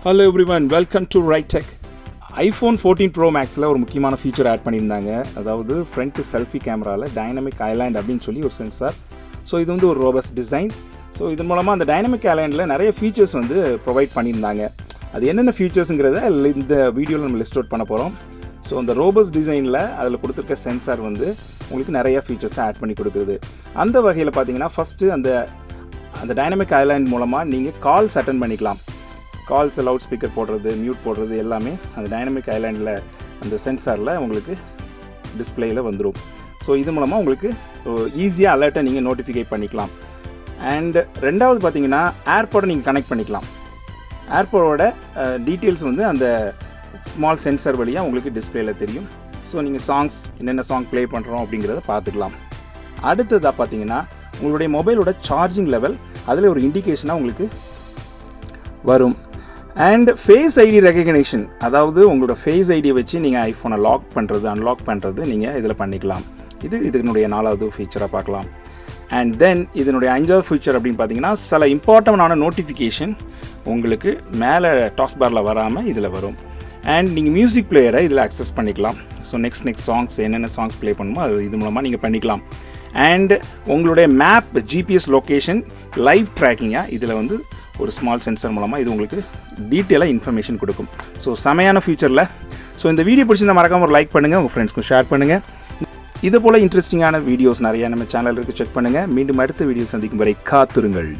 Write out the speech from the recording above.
Hello everyone, welcome to RightTech. iPhone 14 Pro Maxல ஒரு முக்கியமான feature add பண்ணியிருந்தாங்க. அதாவது ஃப்ரண்ட் செல்ஃபி கேமராவில் டைனமிக் ஐலாண்ட் அப்படின்னு சொல்லி ஒரு சென்சார். ஸோ இது வந்து ஒரு ரோபஸ்ட் டிசைன். ஸோ இதன் மூலமாக அந்த டைனமிக் ஐலாண்டில் நிறைய ஃபீச்சர்ஸ் வந்து ப்ரொவைட் பண்ணியிருந்தாங்க. அது என்னென்ன ஃபீச்சர்ஸுங்கிறத இந்த வீடியோவில் நம்ம லிஸ்ட் அவுட் பண்ண போகிறோம். ஸோ அந்த ரோபஸ்ட் டிசைனில் அதில் கொடுத்துருக்க சென்சார் வந்து உங்களுக்கு நிறைய ஃபீச்சர்ஸை ஆட் பண்ணி கொடுக்குறது. அந்த வகையில் பார்த்தீங்கன்னா ஃபஸ்ட்டு அந்த டைனமிக் ஐலாண்ட் மூலமாக நீங்கள் கால்ஸ் அட்டன் பண்ணிக்கலாம். கால்ஸ் லவுட் ஸ்பீக்கர் போடுறது, மியூட் போடுறது எல்லாமே அந்த டைனமிக் ஐலாண்டில் அந்த சென்சாரில் உங்களுக்கு டிஸ்பிளேயில் வந்துடும். ஸோ இது மூலமாக உங்களுக்கு ஈஸியாக அலர்ட்டை நீங்கள் நோட்டிஃபை பண்ணிக்கலாம். அண்ட் ரெண்டாவது பார்த்தீங்கன்னா ஏர்போர்ட்டை நீங்கள் கனெக்ட் பண்ணிக்கலாம். ஏர்போர்ட்டோட டீட்டெயில்ஸ் வந்து அந்த ஸ்மால் சென்சார் வழியாக உங்களுக்கு டிஸ்பிளேயில் தெரியும். ஸோ நீங்கள் சாங்ஸ் என்னென்ன சாங் ப்ளே பண்ணுறோம் அப்படிங்கிறத பார்த்துக்கலாம். அடுத்ததாக பார்த்தீங்கன்னா உங்களுடைய மொபைலோட சார்ஜிங் லெவல் அதில் ஒரு இண்டிகேஷனாக உங்களுக்கு வரும். அண்ட் ஃபேஸ் ஐடி ரெகக்னேஷன், அதாவது உங்களோட ஃபேஸ் ஐடியை வச்சு நீங்கள் ஐஃபோனை லாக் பண்ணுறது அன்லாக் பண்ணுறது நீங்கள் இதில் பண்ணிக்கலாம். இதனுடைய 4வது ஃபீச்சராக பார்க்கலாம். அண்ட் தென் இதனுடைய 5வது ஃபீச்சர் அப்படின்னு பார்த்தீங்கன்னா சில இம்பார்ட்டண்டான நோட்டிஃபிகேஷன் உங்களுக்கு மேலே டாஸ் பாரில் வராமல் இதில் வரும். அண்ட் நீங்கள் மியூசிக் பிளேயரை இதில் அக்சஸ் பண்ணிக்கலாம். ஸோ நெக்ஸ்ட் சாங்ஸ் என்னென்ன சாங்ஸ் ப்ளே பண்ணுமோ அது இது மூலமாக நீங்கள் பண்ணிக்கலாம். அண்ட் உங்களுடைய மேப் ஜிபிஎஸ் லொக்கேஷன் லைவ் ட்ராக்கிங்காக இதில் வந்து ஒரு ஸ்மால் சென்சர் மூலமாக இது உங்களுக்கு டீட்டெயிலாக இன்ஃபர்மேஷன் கொடுக்கும். ஸோ செமையான ஃபியூச்சரில். ஸோ இந்த வீடியோ பிடிச்சிருந்தா மறக்காமல் ஒரு லைக் பண்ணுங்கள், உங்கள் ஃப்ரெண்ட்ஸ்க்கும் ஷேர் பண்ணுங்கள். இது போல் இன்ட்ரெஸ்டிங்கான வீடியோஸ் நிறையா நம்ம சேனல் இருக்குது, செக் பண்ணுங்கள். மீண்டும் அடுத்த வீடியோ சந்திக்கும் வரை காத்திருங்கள்.